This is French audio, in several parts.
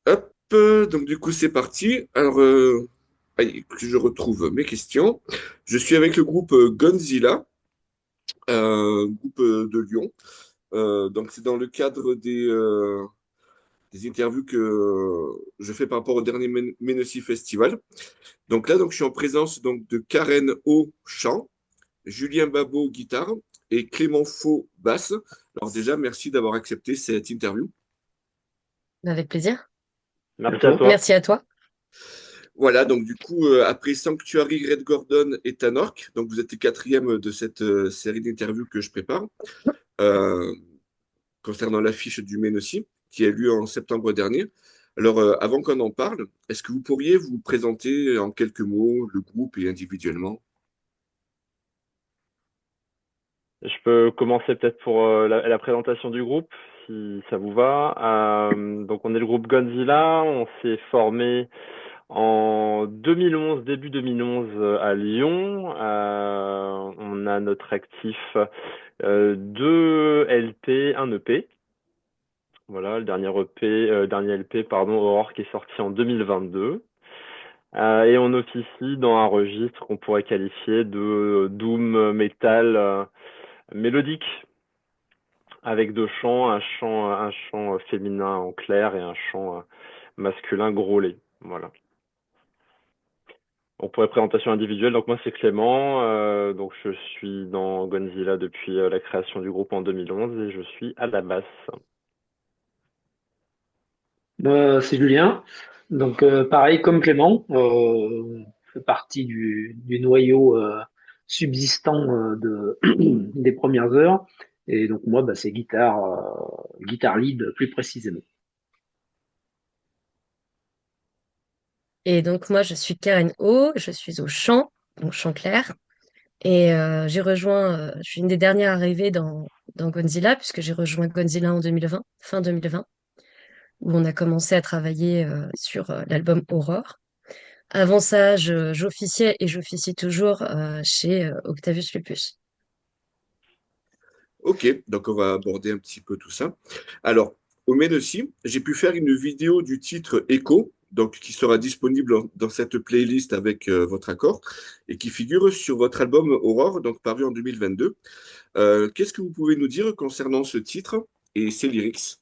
Hop, donc du coup c'est parti. Alors, allez, que je retrouve mes questions. Je suis avec le groupe Gonzilla, groupe de Lyon. Donc c'est dans le cadre des interviews que je fais par rapport au dernier Ménossi Festival. Donc là, donc, je suis en présence donc, de Karen au chant, Julien Babot guitare et Clément Faux basse. Alors déjà, merci d'avoir accepté cette interview. Avec plaisir. Merci à toi. Merci à toi. Voilà, donc du coup, après Sanctuary, Red Gordon et Tanork, donc vous êtes les quatrièmes de cette série d'interviews que je prépare euh, concernant l'affiche du Maine aussi, qui a lieu en septembre dernier. Alors, avant qu'on en parle, est-ce que vous pourriez vous présenter en quelques mots le groupe et individuellement? Je peux commencer peut-être pour la présentation du groupe, si ça vous va. Donc on est le groupe Godzilla, on s'est formé en 2011, début 2011 à Lyon. On a notre actif deux LP, un EP. Voilà, le dernier EP, dernier LP, pardon, Aurore, qui est sorti en 2022. Et on officie dans un registre qu'on pourrait qualifier de doom metal mélodique, avec deux chants, un chant féminin en clair et un chant masculin grôlé. Voilà. Donc pour les présentations individuelles, donc moi c'est Clément, donc je suis dans Gonzilla depuis la création du groupe en 2011 et je suis à la basse. C'est Julien. Donc, pareil, comme Clément, je fais partie du noyau subsistant des premières heures. Et donc, moi, c'est guitare lead plus précisément. Et donc, moi, je suis Karen O, je suis au chant, donc chant clair. Et je suis une des dernières arrivées dans Godzilla, puisque j'ai rejoint Godzilla en 2020, fin 2020, où on a commencé à travailler sur l'album Aurore. Avant ça, j'officiais et j'officie toujours chez Octavius Lupus. Ok, donc on va aborder un petit peu tout ça. Alors, au Ménossi, j'ai pu faire une vidéo du titre Echo, donc qui sera disponible dans cette playlist avec votre accord et qui figure sur votre album Aurore, donc paru en 2022. Qu'est-ce que vous pouvez nous dire concernant ce titre et ses lyrics?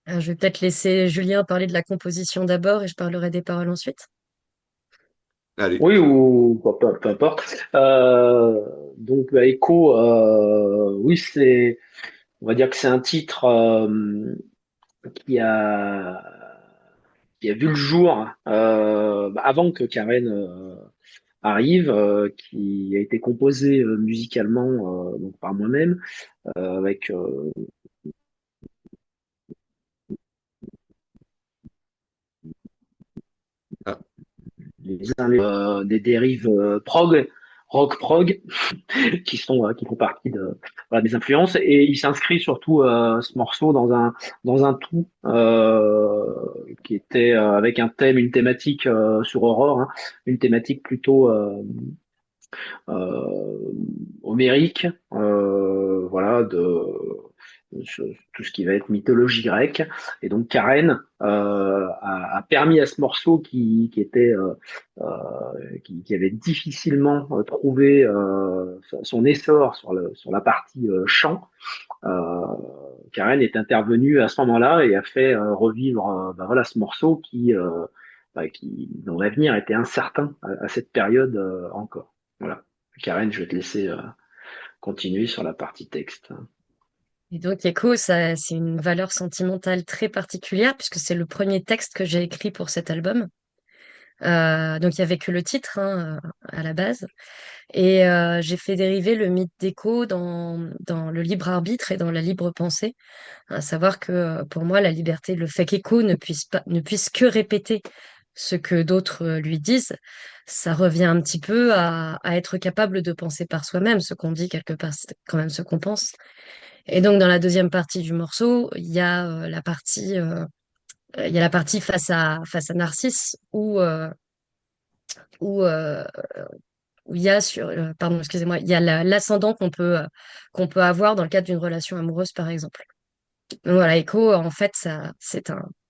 Je vais peut-être laisser Julien parler de la composition d'abord et je parlerai des paroles ensuite. Allez. Oui, ou peu importe. Donc, Echo, oui, on va dire que c'est un titre qui a, qui a vu le jour avant que Karen arrive, qui a été composé musicalement donc par moi-même, avec Ah, des dérives rock prog, qui font partie voilà, des influences. Et il s'inscrit surtout ce morceau dans un tout qui était avec une thématique sur Aurore, hein, une thématique plutôt euh, homérique, voilà, tout ce qui va être mythologie grecque. Et donc Karen a permis à ce morceau qui avait difficilement trouvé son essor sur la partie chant. Euh, Karen est intervenue à ce moment-là et a fait revivre voilà, ce morceau dont l'avenir était incertain à cette période encore. Voilà. Karen, je vais te laisser continuer sur la partie texte. Et donc, Echo, ça, c'est une valeur sentimentale très particulière puisque c'est le premier texte que j'ai écrit pour cet album. Donc, il n'y avait que le titre à la base. Et j'ai fait dériver le mythe d'Echo dans le libre arbitre et dans la libre pensée. À savoir que pour moi, la liberté, le fait qu'Echo ne puisse que répéter ce que d'autres lui disent, ça revient un petit peu à être capable de penser par soi-même. Ce qu'on dit quelque part, c'est quand même ce qu'on pense. Et donc, dans la deuxième partie du morceau, il y a la partie face à Narcisse où, euh, où il y a pardon, excusez-moi, il y a l'ascendant qu'on peut avoir dans le cadre d'une relation amoureuse, par exemple. Donc voilà, Echo, en fait,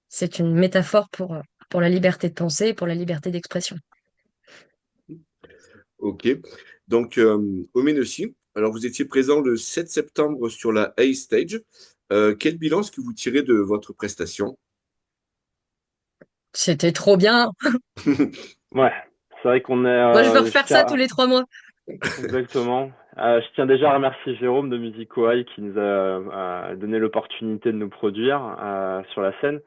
c'est une métaphore pour la liberté de penser et pour la liberté d'expression. Ok. Donc, Omen aussi. Alors, vous étiez présent le 7 septembre sur la A Stage. Quel bilan est-ce que vous tirez de votre prestation? C'était trop bien. Ouais, c'est vrai qu'on est. Moi, je veux Je refaire ça tous tiens, les 3 mois. exactement. Je tiens déjà à remercier Jérôme de Musico High qui nous a donné l'opportunité de nous produire sur la scène.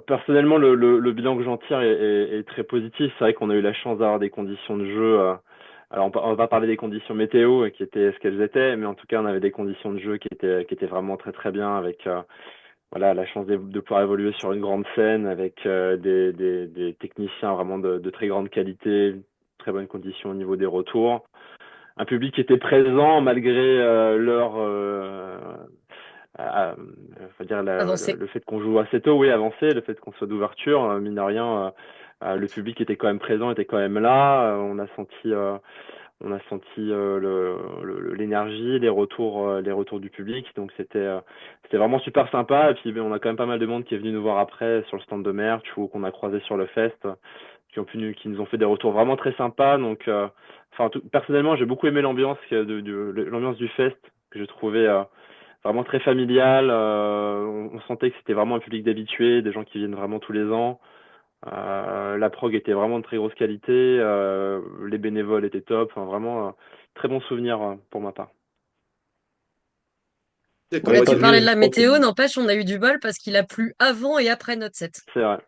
Personnellement, le bilan que j'en tire est très positif. C'est vrai qu'on a eu la chance d'avoir des conditions de jeu. Alors, on va parler des conditions météo qui étaient ce qu'elles étaient, mais en tout cas, on avait des conditions de jeu qui étaient vraiment très très bien avec voilà, la chance de pouvoir évoluer sur une grande scène avec des techniciens vraiment de très grande qualité, très bonnes conditions au niveau des retours. Un public qui était présent malgré leur faut dire Avancer. le fait qu'on joue assez tôt, oui, avancé, le fait qu'on soit d'ouverture, mine de rien, le public était quand même présent, était quand même là. On a senti l'énergie, les retours du public. Donc c'était vraiment super sympa. Et puis ben, on a quand même pas mal de monde qui est venu nous voir après sur le stand de merch ou qu'on a croisé sur le fest, qui nous ont fait des retours vraiment très sympas. Donc enfin personnellement j'ai beaucoup aimé l'ambiance l'ambiance du fest que j'ai trouvé vraiment très familial. On sentait que c'était vraiment un public d'habitués, des gens qui viennent vraiment tous les ans. La prog était vraiment de très grosse qualité, les bénévoles étaient top, enfin, vraiment très bon souvenir pour ma part. D'accord, Ouais, Là, ok. tu pas parlais mieux. de la Je crois que météo, n'empêche, on a eu du bol parce qu'il a plu avant et après notre set. C'est vrai,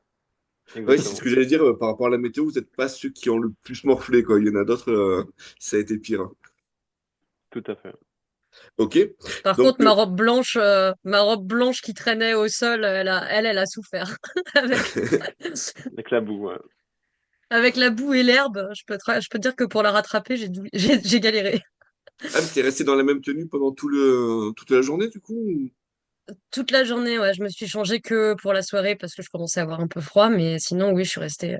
Oui, c'est ce exactement, que j'allais dire par rapport à la météo. Vous n'êtes pas ceux qui ont le plus morflé, quoi. Il y en a d'autres, ça a été pire, hein. tout à fait. Ok. Par Donc, contre, ma robe blanche qui traînait au sol, elle a souffert. Avec, Avec la boue, ouais. avec la boue et l'herbe, je peux te dire que pour la rattraper, j'ai galéré. ah, mais t'es resté dans la même tenue pendant toute la journée, du coup? Toute la journée, ouais, je me suis changée que pour la soirée parce que je commençais à avoir un peu froid, mais sinon, oui, je suis restée.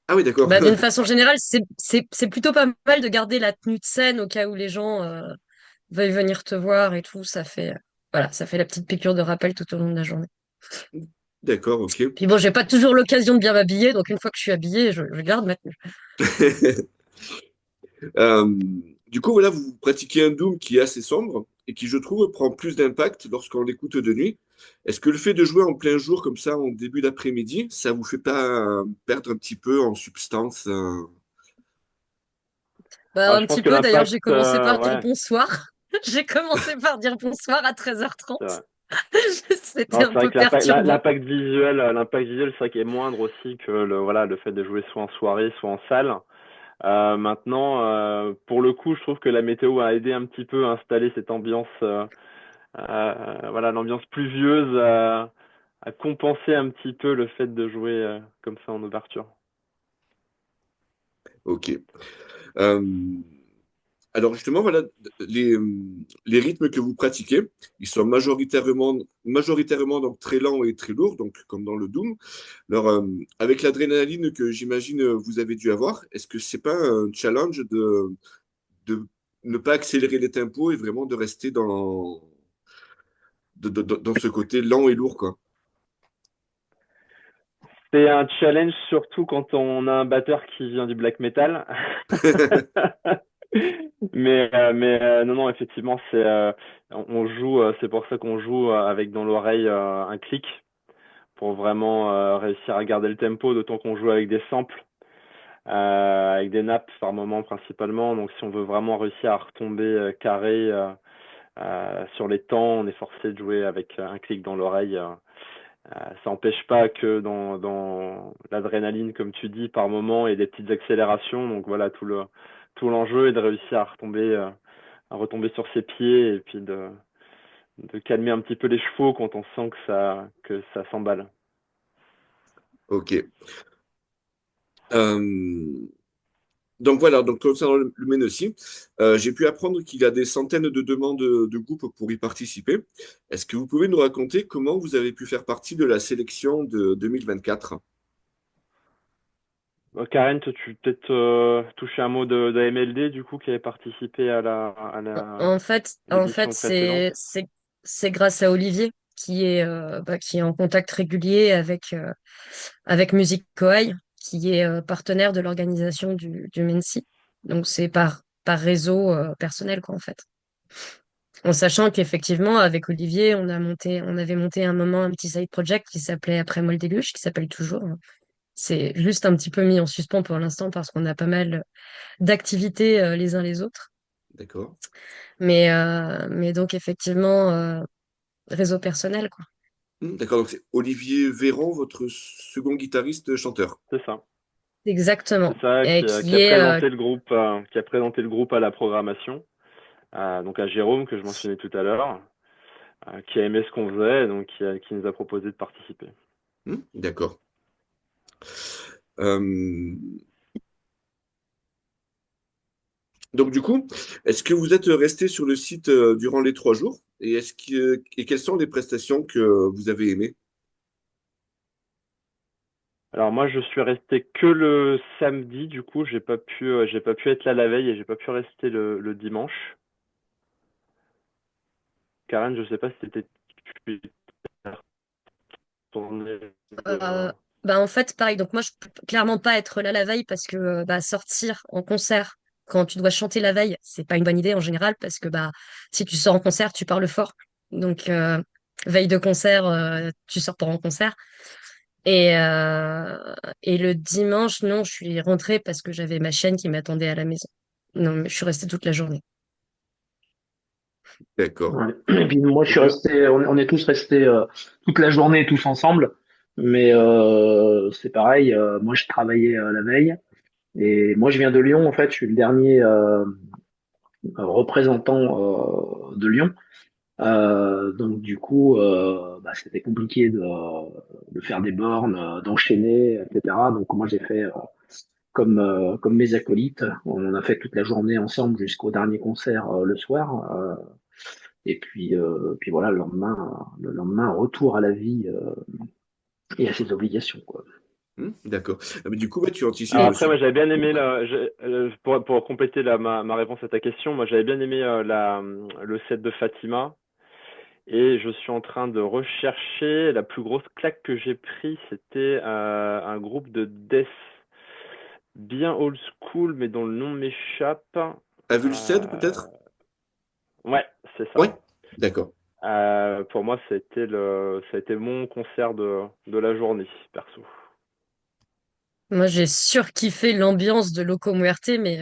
Ah oui, d'accord. Bah, d'une façon générale, c'est plutôt pas mal de garder la tenue de scène au cas où les gens veuillent venir te voir et tout. Voilà, ça fait la petite piqûre de rappel tout au long de la journée. D'accord, ok. Puis bon, j'ai pas toujours l'occasion de bien m'habiller, donc une fois que je suis habillée, je garde ma tenue. Euh, du coup, voilà, vous pratiquez un doom qui est assez sombre et qui, je trouve, prend plus d'impact lorsqu'on l'écoute de nuit. Est-ce que le fait de jouer en plein jour comme ça, en début d'après-midi, ça vous fait pas perdre un petit peu en substance Bah, Ah, un je pense petit que peu, d'ailleurs, l'impact, j'ai commencé par dire ouais, bonsoir. J'ai commencé par dire bonsoir à c'est 13h30. vrai. C'était Non, un c'est vrai peu que perturbant. l'impact visuel, c'est vrai qu'il est moindre aussi que voilà, le fait de jouer soit en soirée, soit en salle. Maintenant, pour le coup, je trouve que la météo a aidé un petit peu à installer cette ambiance, voilà, l'ambiance pluvieuse, à compenser un petit peu le fait de jouer comme ça en ouverture. Ok. Euh, alors justement, voilà, les, euh, les rythmes que vous pratiquez, ils sont majoritairement donc très lents et très lourds, donc comme dans le Doom. Alors, avec l'adrénaline que j'imagine vous avez dû avoir, est-ce que c'est pas un challenge de ne pas accélérer les tempos et vraiment de rester dans ce côté lent et lourd, quoi? C'est un challenge surtout quand on a un batteur qui vient du black metal. Non, non, effectivement, on joue, c'est pour ça qu'on joue avec dans l'oreille un clic pour vraiment réussir à garder le tempo, d'autant qu'on joue avec des samples, avec des nappes par moment principalement. Donc, si on veut vraiment réussir à retomber carré sur les temps, on est forcé de jouer avec un clic dans l'oreille. Ça n'empêche pas que dans l'adrénaline, comme tu dis, par moment, il y a des petites accélérations. Donc voilà, tout l'enjeu est de réussir à retomber sur ses pieds et puis de calmer un petit peu les chevaux quand on sent que ça s'emballe. Ok. Euh, donc voilà, donc concernant le Ménossi, j'ai pu apprendre qu'il y a des centaines de demandes de groupes pour y participer. Est-ce que vous pouvez nous raconter comment vous avez pu faire partie de la sélection de 2024? Karen, toi, tu peut-être touché un mot de MLD du coup qui avait participé à En fait, l'édition précédente. c'est grâce à Olivier. qui est en contact régulier avec Music Koei, qui est partenaire de l'organisation du MENSI. Donc c'est par réseau personnel, quoi, en fait. En sachant qu'effectivement, avec Olivier, on avait monté un moment un petit side project qui s'appelait Après moi le déluge, qui s'appelle toujours. C'est juste un petit peu mis en suspens pour l'instant parce qu'on a pas mal d'activités les uns les autres. D'accord. Mais donc effectivement, réseau personnel, quoi. D'accord, donc c'est Olivier Véran, votre second guitariste chanteur. C'est ça. Exactement. C'est ça Et qui qui a est présenté le groupe, qui a présenté le groupe à la programmation. Donc à Jérôme, que je mentionnais tout à l'heure, qui a aimé ce qu'on faisait, donc qui nous a proposé de participer. D'accord. Euh, donc du coup, est-ce que vous êtes resté sur le site durant les 3 jours et quelles sont les prestations que vous avez aimées? Alors moi, je suis resté que le samedi, du coup, j'ai pas pu être là la veille et j'ai pas pu rester le dimanche. Karen, je sais pas si c'était tu es retournée, euh, bah en fait pareil. Donc moi je peux clairement pas être là la veille parce que bah, sortir en concert quand tu dois chanter la veille, c'est pas une bonne idée en général parce que bah si tu sors en concert, tu parles fort. Donc veille de concert, tu sors pas en concert. Et, euh, et le dimanche, non, je suis rentrée parce que j'avais ma chaîne qui m'attendait à la maison. Non, mais je suis restée toute la journée. D'accord. Ouais. Et puis moi, je suis Je, resté, on est tous restés toute la journée tous ensemble, mais c'est pareil. Moi, je travaillais la veille, et moi, je viens de Lyon. En fait, je suis le dernier représentant de Lyon. Donc du coup, bah, c'était compliqué de faire des bornes, d'enchaîner, etc. Donc moi, j'ai fait comme mes acolytes. On a fait toute la journée ensemble jusqu'au dernier concert le soir. Et puis voilà, le lendemain, retour à la vie et à ses obligations, quoi. D'accord. Ah, mais du coup, ouais, tu alors anticipes après, moi, aussi. j'avais bien aimé pour compléter ma réponse à ta question, moi, j'avais bien aimé le set de Fatima. Et je suis en train de rechercher la plus grosse claque que j'ai pris, c'était un groupe de death bien old school, mais dont le nom m'échappe. Avulsed, Euh, peut-être? ouais, c'est ça. Ouais. D'accord. Pour moi, ça a été mon concert de la journée, perso. Moi, j'ai surkiffé l'ambiance de Loco Muerte, mais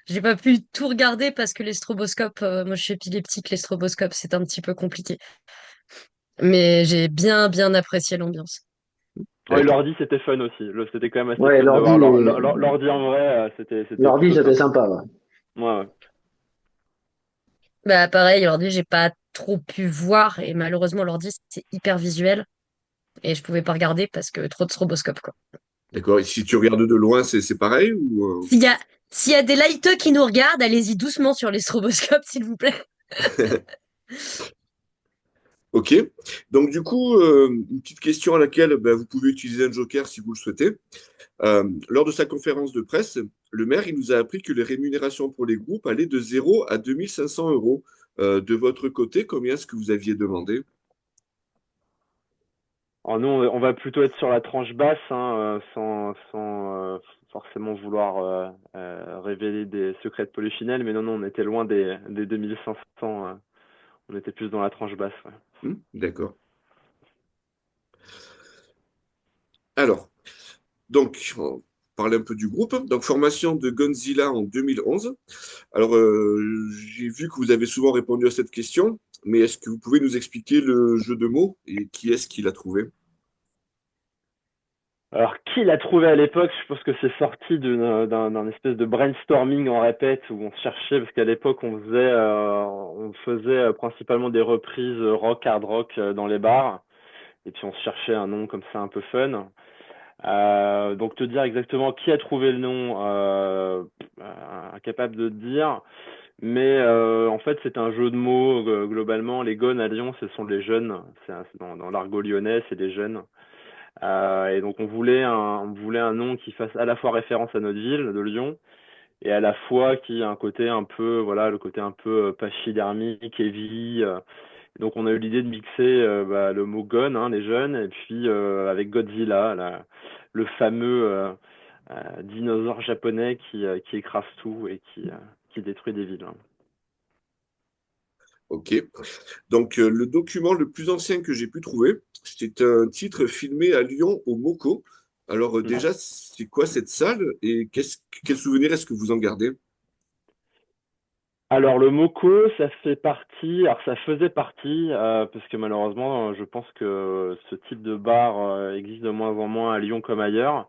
j'ai pas pu tout regarder parce que les stroboscopes, moi je suis épileptique, les stroboscopes, c'est un petit peu compliqué. Mais j'ai bien apprécié l'ambiance. Oh, et D'accord. l'ordi, c'était fun aussi. C'était quand même assez Ouais, fun de voir l'ordi, l'ordi en vrai. C'était l'ordi, plutôt c'était sympa. sympa. Ouais. Ouais, ouais. Bah pareil, l'ordi, j'ai pas trop pu voir et malheureusement l'ordi c'est hyper visuel et je pouvais pas regarder parce que trop de stroboscopes quoi. D'accord. Et si tu regardes de loin, c'est pareil ou S'il y a s'il y a des lighteux qui nous regardent, allez-y doucement sur les stroboscopes s'il vous plaît. Ok. Donc du coup, une petite question à laquelle ben, vous pouvez utiliser un joker si vous le souhaitez. Lors de sa conférence de presse, le maire il nous a appris que les rémunérations pour les groupes allaient de 0 à 2 500 euros. De votre côté, combien est-ce que vous aviez demandé? Alors nous, on va plutôt être sur la tranche basse, hein, sans forcément vouloir révéler des secrets de Polichinelle, mais non, non, on était loin des 2500, on était plus dans la tranche basse. Ouais. D'accord. Alors, donc, on parlait un peu du groupe. Donc, formation de Godzilla en 2011. Alors, j'ai vu que vous avez souvent répondu à cette question, mais est-ce que vous pouvez nous expliquer le jeu de mots et qui est-ce qui l'a trouvé? Alors, qui l'a trouvé à l'époque? Je pense que c'est sorti d'un espèce de brainstorming en répète où on se cherchait, parce qu'à l'époque, on faisait principalement des reprises rock, hard rock dans les bars, et puis on se cherchait un nom comme ça un peu fun. Donc te dire exactement qui a trouvé le nom, incapable de te dire. Mais en fait, c'est un jeu de mots globalement. Les gones à Lyon, ce sont les jeunes. C'est dans l'argot lyonnais, c'est les jeunes. Et donc on voulait un nom qui fasse à la fois référence à notre ville de Lyon et à la fois qui a un côté un peu, voilà, le côté un peu pachydermique, heavy, Donc on a eu l'idée de mixer le mot gun, hein, les jeunes, et puis avec Godzilla, le fameux dinosaure japonais qui écrase tout et qui détruit des villes, hein. Ok. Donc, le document le plus ancien que j'ai pu trouver, c'est un titre filmé à Lyon au MoCo. Alors, Mhm. déjà, c'est quoi cette salle et quel souvenir est-ce que vous en gardez? Alors le Moco, ça fait partie, alors ça faisait partie, parce que malheureusement, je pense que ce type de bar existe de moins en moins à Lyon comme ailleurs.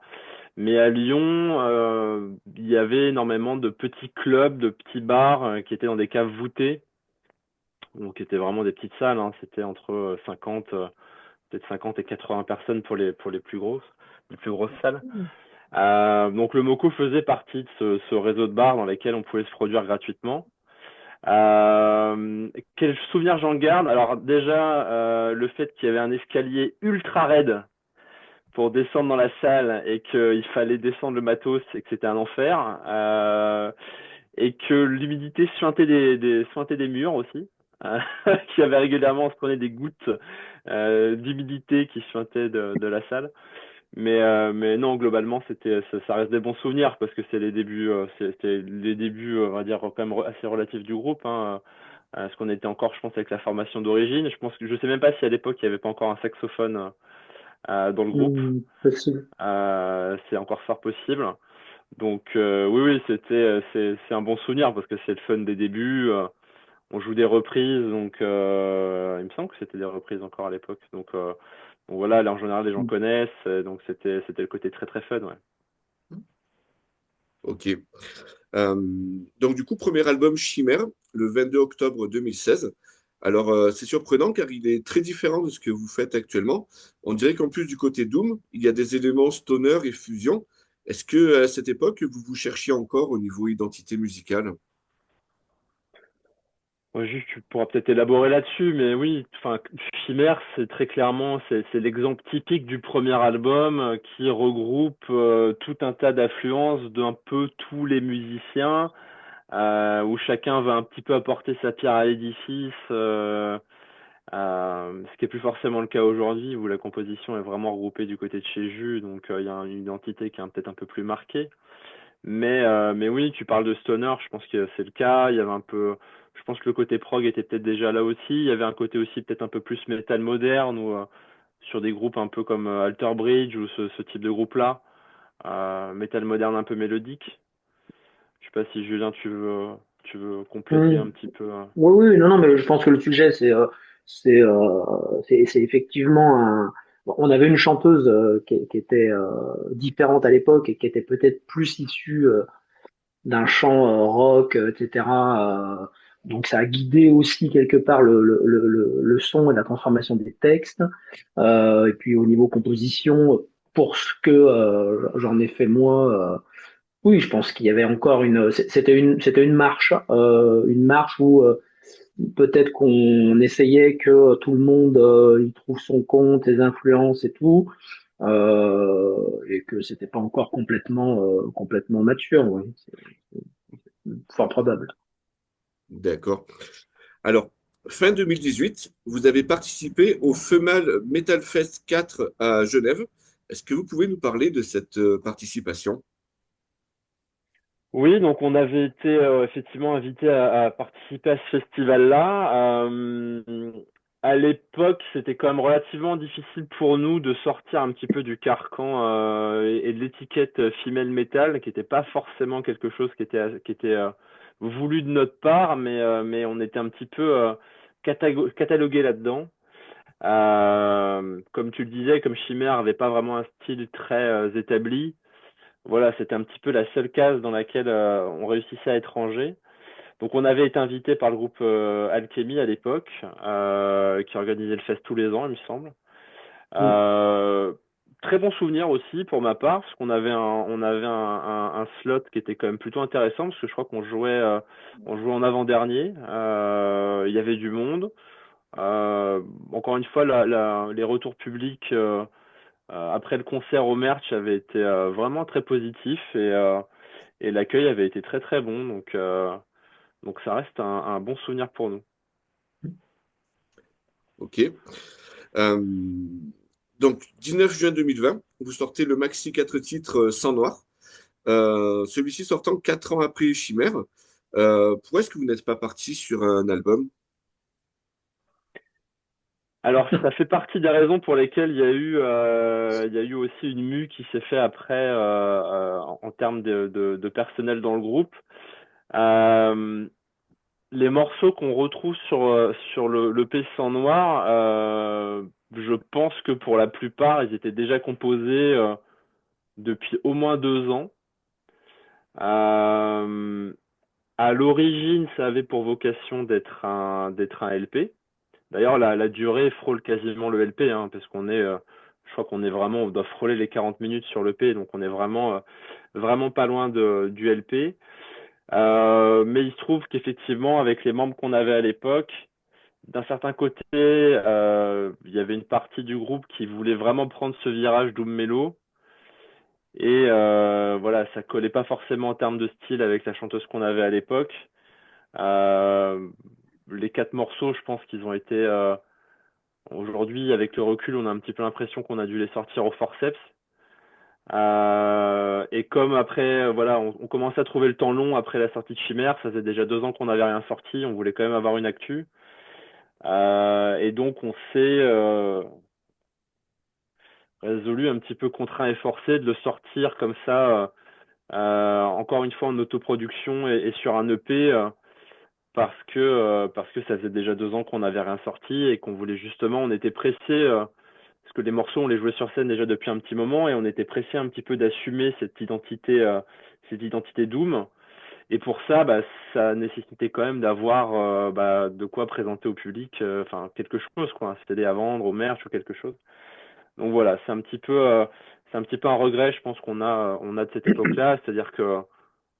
Mais à Lyon, il y avait énormément de petits clubs, de petits bars qui étaient dans des caves voûtées, donc qui étaient vraiment des petites salles, hein. C'était entre 50, peut-être 50 et 80 personnes pour les plus grosses salles. Donc le Moco faisait partie de ce réseau de bars dans lesquels on pouvait se produire gratuitement. Quel souvenir j'en garde? Alors déjà, le fait qu'il y avait un escalier ultra raide pour descendre dans la salle et qu'il fallait descendre le matos et que c'était un enfer. Et que l'humidité suintait des murs aussi. Euh, qu'il y avait régulièrement, on se prenait des gouttes d'humidité qui suintaient de la salle. Mais non, globalement, ça reste des bons souvenirs parce que c'était les débuts, on va dire, quand même assez relatifs du groupe, hein. Parce qu'on était encore, je pense, avec la formation d'origine. Je sais même pas si à l'époque il n'y avait pas encore un saxophone dans le groupe. Possible. C'est encore fort possible. Donc oui, oui, c'est un bon souvenir parce que c'est le fun des débuts. On joue des reprises, donc il me semble que c'était des reprises encore à l'époque. Donc voilà, là, en général, les gens connaissent, donc c'était le côté très très fun, ouais. Ok. Euh, donc, du coup, premier album Chimère, le 22 octobre 2016. Alors, c'est surprenant car il est très différent de ce que vous faites actuellement. On dirait qu'en plus du côté Doom, il y a des éléments stoner et fusion. Est-ce que à cette époque, vous vous cherchiez encore au niveau identité musicale? Ouais, juste, tu pourras peut-être élaborer là-dessus, mais oui, enfin, Chimère, c'est très clairement, c'est l'exemple typique du premier album qui regroupe tout un tas d'affluences d'un peu tous les musiciens, où chacun va un petit peu apporter sa pierre à l'édifice, ce qui est plus forcément le cas aujourd'hui, où la composition est vraiment regroupée du côté de chez Jus, donc il y a une identité qui est peut-être un peu plus marquée. Mais oui, tu parles de stoner, je pense que c'est le cas. Il y avait un peu, je pense que le côté prog était peut-être déjà là aussi. Il y avait un côté aussi peut-être un peu plus metal moderne ou sur des groupes un peu comme Alter Bridge ou ce type de groupe-là, metal moderne un peu mélodique. Je sais pas si Julien, tu veux compléter un Oui, petit peu. oui, oui, non, non, mais je pense que le sujet, c'est, c'est effectivement un. Bon, on avait une chanteuse qui était différente à l'époque et qui était peut-être plus issue d'un chant rock, etc. Donc ça a guidé aussi quelque part le son et la transformation des textes. Et puis au niveau composition, pour ce que j'en ai fait moi, oui, je pense qu'il y avait encore c'était une marche où peut-être qu'on essayait que tout le monde y trouve son compte, les influences et tout, et que c'était pas encore complètement mature. Oui. Fort probable. D'accord. Alors, fin 2018, vous avez participé au FEMAL Metal Fest 4 à Genève. Est-ce que vous pouvez nous parler de cette participation? Oui, donc on avait été effectivement invité à participer à ce festival-là. À l'époque, c'était quand même relativement difficile pour nous de sortir un petit peu du carcan et de l'étiquette female metal, qui n'était pas forcément quelque chose qui était voulu de notre part, mais on était un petit peu catalogué là-dedans. Comme tu le disais, comme Chimère avait pas vraiment un style très établi. Voilà, c'était un petit peu la seule case dans laquelle on réussissait à être rangé. Donc on avait été invité par le groupe Alchemy à l'époque, qui organisait le fest tous les ans, il me semble. Mm. Euh, Très bon souvenir aussi pour ma part, parce on avait un slot qui était quand même plutôt intéressant, parce que je crois on jouait en avant-dernier. Il y avait du monde. Encore une fois, les retours publics après le concert au Merch avait été vraiment très positif et l'accueil avait été très très bon. Donc ça reste un bon souvenir pour nous. Ok. Euh, donc, 19 juin 2020, vous sortez le maxi 4 titres Sang Noir. Celui-ci sortant 4 ans après Chimère. Pourquoi est-ce que vous n'êtes pas parti sur un album? Alors, ça fait partie des raisons pour lesquelles il y a eu aussi une mue qui s'est fait après en termes de personnel dans le groupe. Euh, les morceaux qu'on retrouve sur le P Sang Noir, je pense que pour la plupart, ils étaient déjà composés depuis au moins 2 ans. Euh, à l'origine, ça avait pour vocation d'être un LP. D'ailleurs, la durée frôle quasiment le LP, hein, parce je crois qu'on est vraiment, on doit frôler les 40 minutes sur le P, donc on est vraiment pas loin du LP. Mais il se trouve qu'effectivement, avec les membres qu'on avait à l'époque, d'un certain côté, il y avait une partie du groupe qui voulait vraiment prendre ce virage doom mellow, et voilà, ça collait pas forcément en termes de style avec la chanteuse qu'on avait à l'époque. Euh, les 4 morceaux, je pense qu'ils ont été aujourd'hui, avec le recul, on a un petit peu l'impression qu'on a dû les sortir au forceps. Et comme après, voilà, on commençait à trouver le temps long après la sortie de Chimère, ça faisait déjà 2 ans qu'on n'avait rien sorti, on voulait quand même avoir une actu. Et donc on s'est résolu un petit peu contraint et forcé de le sortir comme ça, encore une fois en autoproduction et sur un EP, parce que ça faisait déjà 2 ans qu'on n'avait rien sorti et qu'on voulait justement, on était pressé. Parce que les morceaux, on les jouait sur scène déjà depuis un petit moment et on était pressé un petit peu d'assumer cette identité Doom. Et pour ça, bah, ça nécessitait quand même d'avoir bah, de quoi présenter au public, enfin quelque chose, quoi, un CD à vendre, au merch ou quelque chose. Donc voilà, c'est un petit peu un regret, je pense on a de cette époque-là, c'est-à-dire que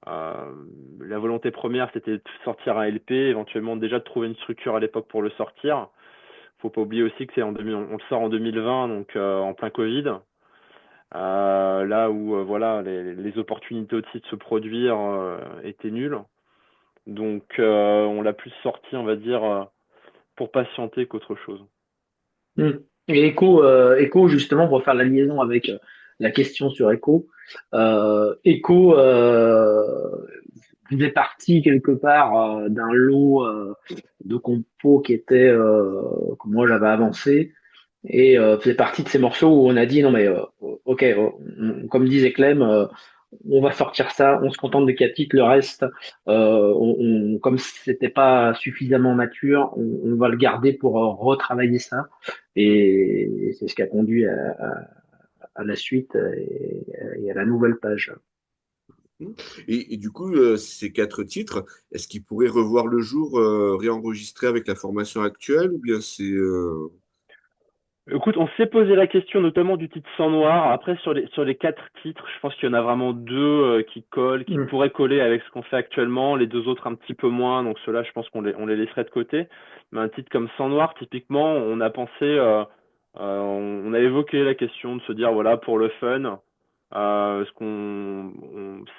euh, la volonté première, c'était de sortir un LP, éventuellement déjà de trouver une structure à l'époque pour le sortir. Faut pas oublier aussi que on le sort en 2020, donc en plein Covid, là où voilà les opportunités aussi de se produire étaient nulles. Donc on l'a plus sorti, on va dire, pour patienter qu'autre chose. Hmm. Et Echo, justement, pour faire la liaison avec la question sur Echo faisait partie quelque part d'un lot de compos qui était que moi j'avais avancé et faisait partie de ces morceaux où on a dit non mais ok, comme disait Clem, on va sortir ça, on se contente des 4 titres, le reste, comme c'était pas suffisamment mature, on va le garder pour retravailler ça. Et c'est ce qui a conduit à la suite et à la nouvelle page. Et du coup, ces 4 titres, est-ce qu'ils pourraient revoir le jour réenregistrés avec la formation actuelle ou bien c'est... Écoute, on s'est posé la question notamment du titre Sang Noir. Après, sur les 4 titres, je pense qu'il y en a vraiment 2 qui collent, qui Mm. pourraient coller avec ce qu'on fait actuellement. Les 2 autres un petit peu moins. Donc ceux-là, je pense qu'on les laisserait de côté. Mais un titre comme Sang Noir, typiquement, on a pensé, on a évoqué la question de se dire, voilà, pour le fun, est-ce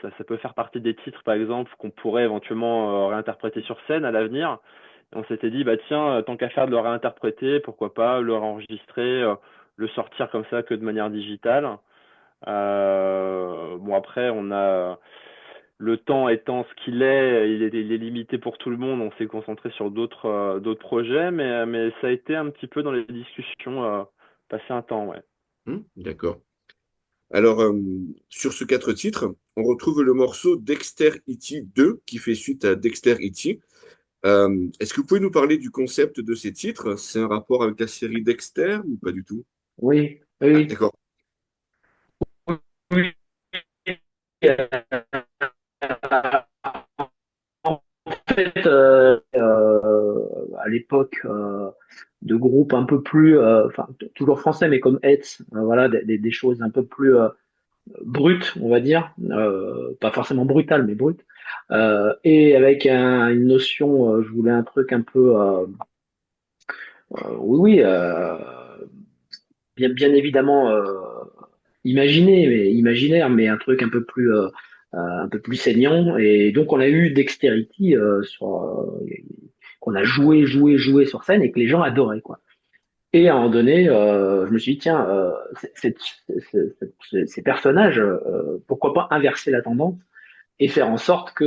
ça peut faire partie des titres, par exemple, qu'on pourrait éventuellement réinterpréter sur scène à l'avenir. On s'était dit, bah tiens, tant qu'à faire de le réinterpréter, pourquoi pas le réenregistrer, le sortir comme ça que de manière digitale. Bon après, on a le temps étant ce qu'il est, il est limité pour tout le monde. On s'est concentré sur d'autres projets, mais ça a été un petit peu dans les discussions, passer un temps, ouais. D'accord. Alors, sur ce 4 titres, on retrouve le morceau Dexter E.T. 2 qui fait suite à Dexter E.T. Est-ce que vous pouvez nous parler du concept de ces titres? C'est un rapport avec la série Dexter ou pas du tout? Oui, Ah, oui. d'accord. Oui. Euh, En fait, à l'époque, de groupes un peu plus, enfin toujours français, mais comme Hetz, voilà, des choses un peu plus brutes, on va dire, pas forcément brutales, mais brutes, et avec une notion, je voulais un truc un peu, oui, oui, bien évidemment imaginé, mais imaginaire, mais un truc un peu plus saignant. Et donc on a eu Dexterity qu'on a joué sur scène et que les gens adoraient quoi. Et à un moment donné, je me suis dit, tiens, ces personnages, pourquoi pas inverser la tendance et faire en sorte que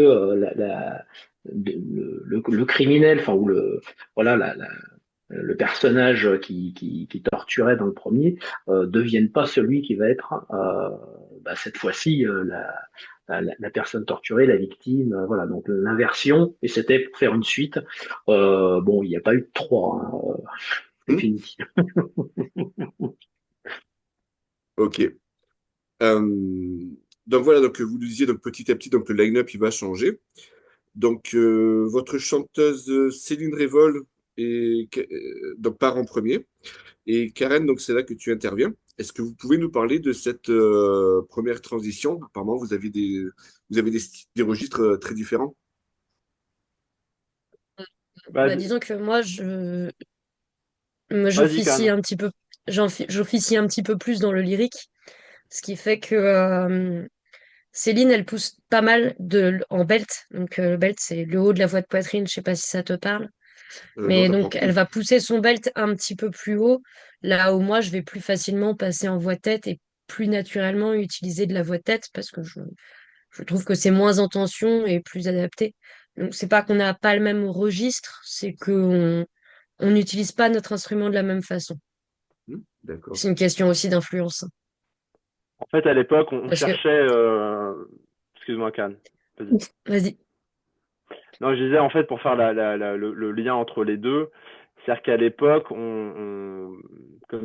le criminel, enfin, ou voilà, le personnage qui torturait dans le premier devienne pas celui qui va être cette fois-ci la personne torturée, la victime, voilà, donc l'inversion, et c'était pour faire une suite. Bon, il n'y a pas eu de trois, hein, c'est Hmm. fini. Ok. Euh, donc voilà, donc vous le disiez, donc petit à petit, donc le line-up il va changer. Donc votre chanteuse Céline Révol donc part en premier. Et Karen, donc c'est là que tu interviens. Est-ce que vous pouvez nous parler de cette première transition? Apparemment, vous avez des registres très différents. Bah, Bah, disons que moi, vas-y, j'officie Can. un petit peu, j'officie un petit peu plus dans le lyrique, ce qui fait que Céline, elle pousse pas mal en belt. Donc, le belt, c'est le haut de la voix de poitrine. Je sais pas si ça te parle. Non, Mais ça prend donc, elle plus. va pousser son belt un petit peu plus haut, là où moi, je vais plus facilement passer en voix tête et plus naturellement utiliser de la voix tête parce que je trouve que c'est moins en tension et plus adapté. Donc, c'est pas qu'on n'a pas le même registre, c'est qu'on on n'utilise pas notre instrument de la même façon. D'accord. C'est une question aussi d'influence. En fait, à l'époque, on Parce que, cherchait. Excuse-moi, Can. Vas-y. vas-y. Non, je disais, en fait, pour faire le lien entre les deux, c'est-à-dire qu'à l'époque, comme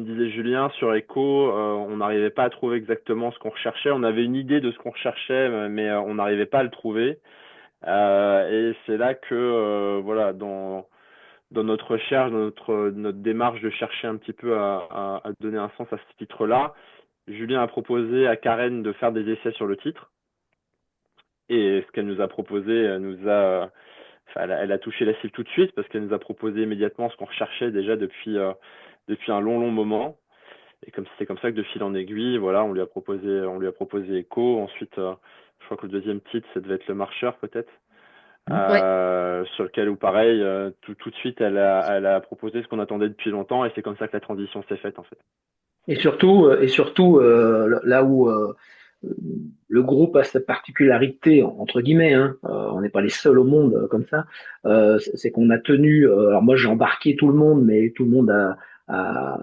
disait Julien, sur Echo, on n'arrivait pas à trouver exactement ce qu'on recherchait. On avait une idée de ce qu'on recherchait, mais on n'arrivait pas à le trouver. Et c'est là que, voilà, dans notre recherche, dans notre démarche de chercher un petit peu à donner un sens à ce titre-là, Julien a proposé à Karen de faire des essais sur le titre. Et ce qu'elle nous a proposé, enfin, elle a touché la cible tout de suite parce qu'elle nous a proposé immédiatement ce qu'on recherchait déjà depuis un long moment. Et comme c'est comme ça que de fil en aiguille, voilà, on lui a proposé Echo. Ensuite, je crois que le deuxième titre, ça devait être Le Marcheur peut-être. Ouais. Sur lequel, ou pareil, tout de suite, elle a proposé ce qu'on attendait depuis longtemps, et c'est comme ça que la transition s'est faite, en fait. Et surtout, là où le groupe a sa particularité, entre guillemets, hein, on n'est pas les seuls au monde comme ça, c'est qu'on a tenu, alors moi j'ai embarqué tout le monde, mais tout le monde a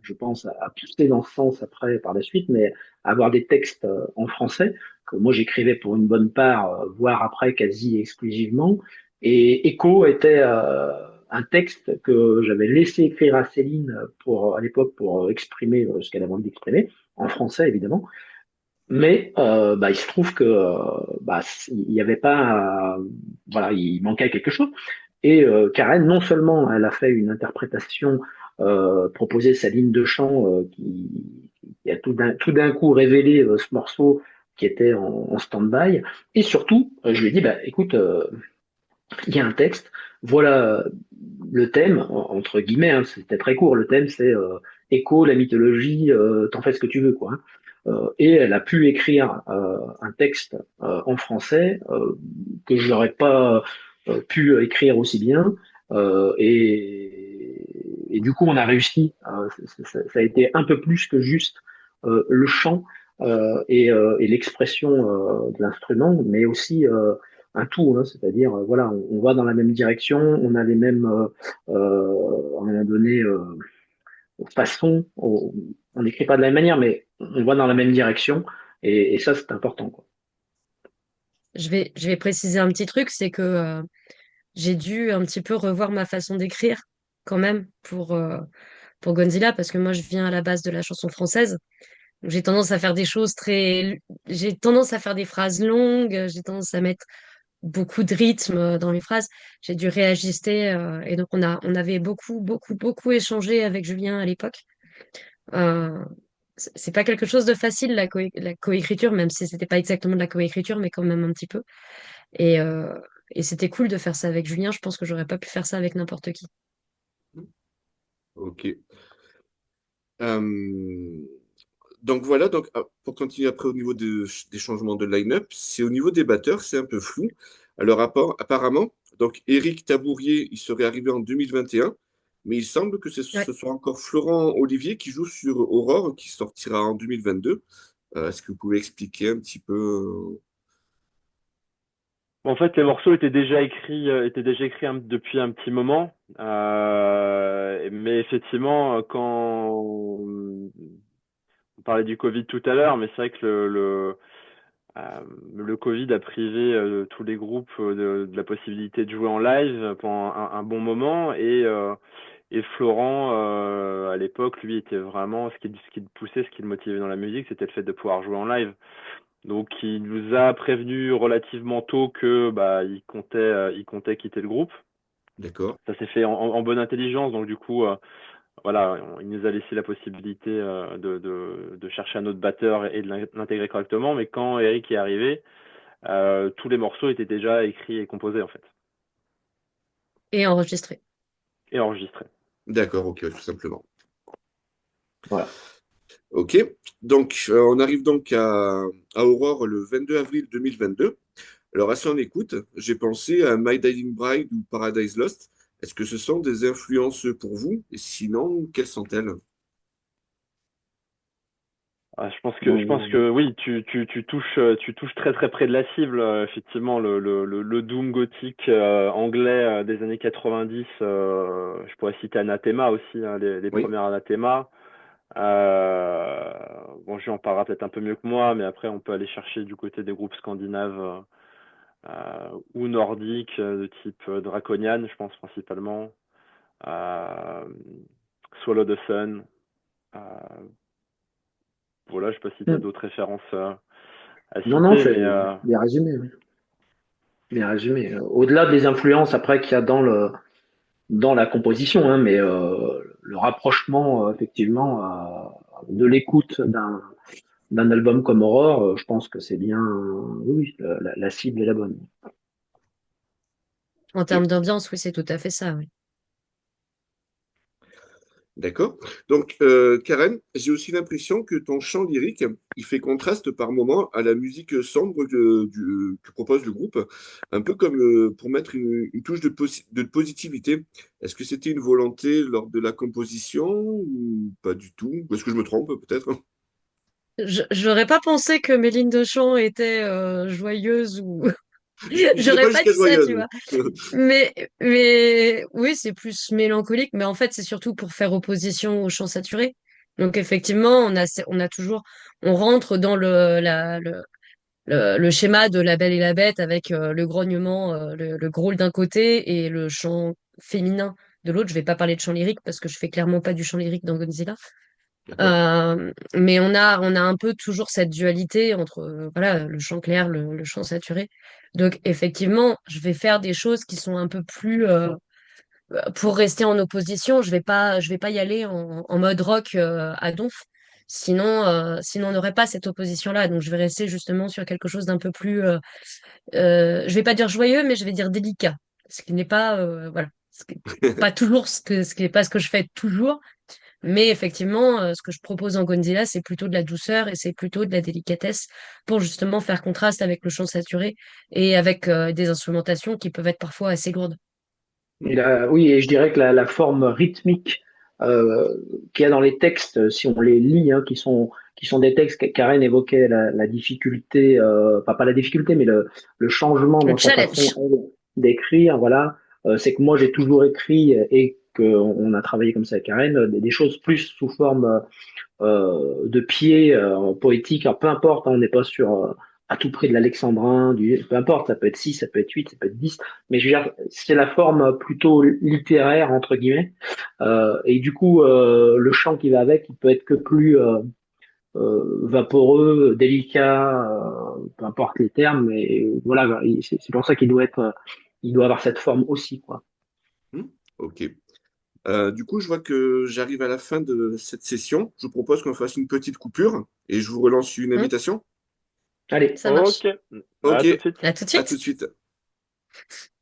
je pense, a poussé dans ce sens après par la suite, mais avoir des textes en français, que moi j'écrivais pour une bonne part, voire après quasi exclusivement, et Echo était un texte que j'avais laissé écrire à Céline à l'époque pour exprimer ce qu'elle avait envie d'exprimer, en français évidemment. Mais il se trouve que il y avait pas, voilà, il manquait quelque chose. Et Karen, non seulement elle a fait une interprétation, proposé sa ligne de chant qui a tout d'un coup révélé ce morceau qui était en stand-by. Et surtout, je lui ai dit, bah, écoute, il y a un texte, voilà le thème, entre guillemets, hein, c'était très court, le thème c'est Écho, la mythologie, t'en fais ce que tu veux, quoi, hein. Et elle a pu écrire un texte en français que je n'aurais pas pu écrire aussi bien. Et du coup, on a réussi. Ça a été un peu plus que juste le chant et l'expression de l'instrument, mais aussi un tout, hein, c'est-à-dire voilà, on va dans la même direction, on a les mêmes, à un moment donné, façons, on n'écrit pas de la même manière, mais on va dans la même direction, et ça c'est important, quoi. Je vais préciser un petit truc, c'est que j'ai dû un petit peu revoir ma façon d'écrire quand même pour Godzilla, parce que moi je viens à la base de la chanson française. Donc, j'ai tendance à faire des choses j'ai tendance à faire des phrases longues, j'ai tendance à mettre beaucoup de rythme dans les phrases. J'ai dû réajuster et donc on avait beaucoup échangé avec Julien à l'époque. Euh, c'est pas quelque chose de facile la coécriture, même si c'était pas exactement de la coécriture, mais quand même un petit peu. Et, euh, et c'était cool de faire ça avec Julien. Je pense que j'aurais pas pu faire ça avec n'importe qui. Ok. Euh, donc voilà, donc pour continuer après au niveau des changements de line-up, c'est au niveau des batteurs, c'est un peu flou. Alors apparemment, donc Éric Tabourier, il serait arrivé en 2021, mais il semble que Ouais. ce soit encore Florent Olivier qui joue sur Aurore, qui sortira en 2022. Est-ce que vous pouvez expliquer un petit peu? En fait, les morceaux étaient déjà écrits depuis un petit moment, mais effectivement, quand on parlait du Covid tout à l'heure, mais c'est vrai que le Covid a privé tous les groupes de la possibilité de jouer en live pendant un bon moment et Florent, à l'époque, lui, était vraiment ce qui le poussait, ce qui le motivait dans la musique, c'était le fait de pouvoir jouer en live. Donc, il nous a prévenu relativement tôt que bah, il comptait quitter le groupe. D'accord, Ça s'est fait en bonne intelligence, donc du coup, voilà, il nous a laissé la possibilité de chercher un autre batteur et de l'intégrer correctement. Mais quand Eric est arrivé, tous les morceaux étaient déjà écrits et composés en fait, Et enregistré. et enregistrés. d'accord, ok, tout simplement. Voilà. Ok, donc on arrive donc à Aurore le 22 avril 2022. Alors, à son écoute, j'ai pensé à My Dying Bride ou Paradise Lost. Est-ce que ce sont des influences pour vous? Et sinon, quelles sont-elles? Ah, je pense que Bon, oui, tu touches très très près de la cible. Effectivement, le doom gothique anglais des années 90. Je pourrais citer Anathema aussi, hein, les Oui, premières Anathema. Euh, bon, Jean en parlera peut-être un peu mieux que moi, mais après on peut aller chercher du côté des groupes scandinaves ou nordiques de type Draconian, je pense principalement. Euh, Swallow the Sun. Euh, voilà, je sais pas si tu as hmm. d'autres références à Non, non, citer, c'est mais bien résumé. Oui. Bien résumé. Au-delà des influences après qu'il y a dans la composition, hein, mais le rapprochement effectivement de l'écoute d'un album comme Aurore, je pense que c'est bien, oui, la cible est la bonne. En termes d'ambiance, oui, c'est tout à fait ça, oui. d'accord. Donc, Karen, j'ai aussi l'impression que ton chant lyrique, il fait contraste par moments à la musique sombre que propose le groupe, un peu comme pour mettre une touche de positivité. Est-ce que c'était une volonté lors de la composition ou pas du tout? Est-ce que je me trompe peut-être? J'aurais pas pensé que Méline Deschamps était joyeuse ou J'irai j'aurais pas pas jusqu'à dit ça, tu joyeuse. vois. Mais oui, c'est plus mélancolique, mais en fait, c'est surtout pour faire opposition au chant saturé. Donc effectivement, on a toujours, on rentre dans le schéma de La Belle et la Bête avec le grognement, le grôle d'un côté et le chant féminin de l'autre. Je vais pas parler de chant lyrique parce que je fais clairement pas du chant lyrique dans Godzilla. D'accord. Mais on a un peu toujours cette dualité entre voilà, le chant clair, le chant saturé. Donc effectivement, je vais faire des choses qui sont un peu plus pour rester en opposition. Je vais pas y aller en mode rock à donf. Sinon on n'aurait pas cette opposition-là. Donc je vais rester justement sur quelque chose d'un peu plus, je vais pas dire joyeux, mais je vais dire délicat. Ce qui n'est pas, voilà, pas toujours ce qui n'est pas ce que je fais toujours. Mais effectivement, ce que je propose en Godzilla, c'est plutôt de la douceur et c'est plutôt de la délicatesse pour justement faire contraste avec le chant saturé et avec des instrumentations qui peuvent être parfois assez lourdes. Oui, et je dirais que la forme rythmique euh, qu'il y a dans les textes, si on les lit, hein, qui sont des textes, Karen évoquait la difficulté, enfin pas la difficulté, mais le changement Le dans sa façon challenge. elle, d'écrire, voilà. C'est que moi j'ai toujours écrit et qu'on a travaillé comme ça avec Karen, des choses plus sous forme de pied poétique. Alors, peu importe, hein, on n'est pas sur à tout près de l'alexandrin, peu importe, ça peut être 6, ça peut être 8, ça peut être 10, mais je veux dire, c'est la forme plutôt littéraire, entre guillemets. Et du coup, le chant qui va avec, il peut être que plus vaporeux, délicat, peu importe les termes, mais voilà, c'est pour ça qu'il doit être, il doit avoir cette forme aussi, quoi. Hmm. Ok. Du coup, je vois que j'arrive à la fin de cette session. Je vous propose qu'on fasse une petite coupure et je vous relance une Hmm, invitation. Allez. ça ok. marche. À Ok, tout de suite. À tout de à tout suite. de suite.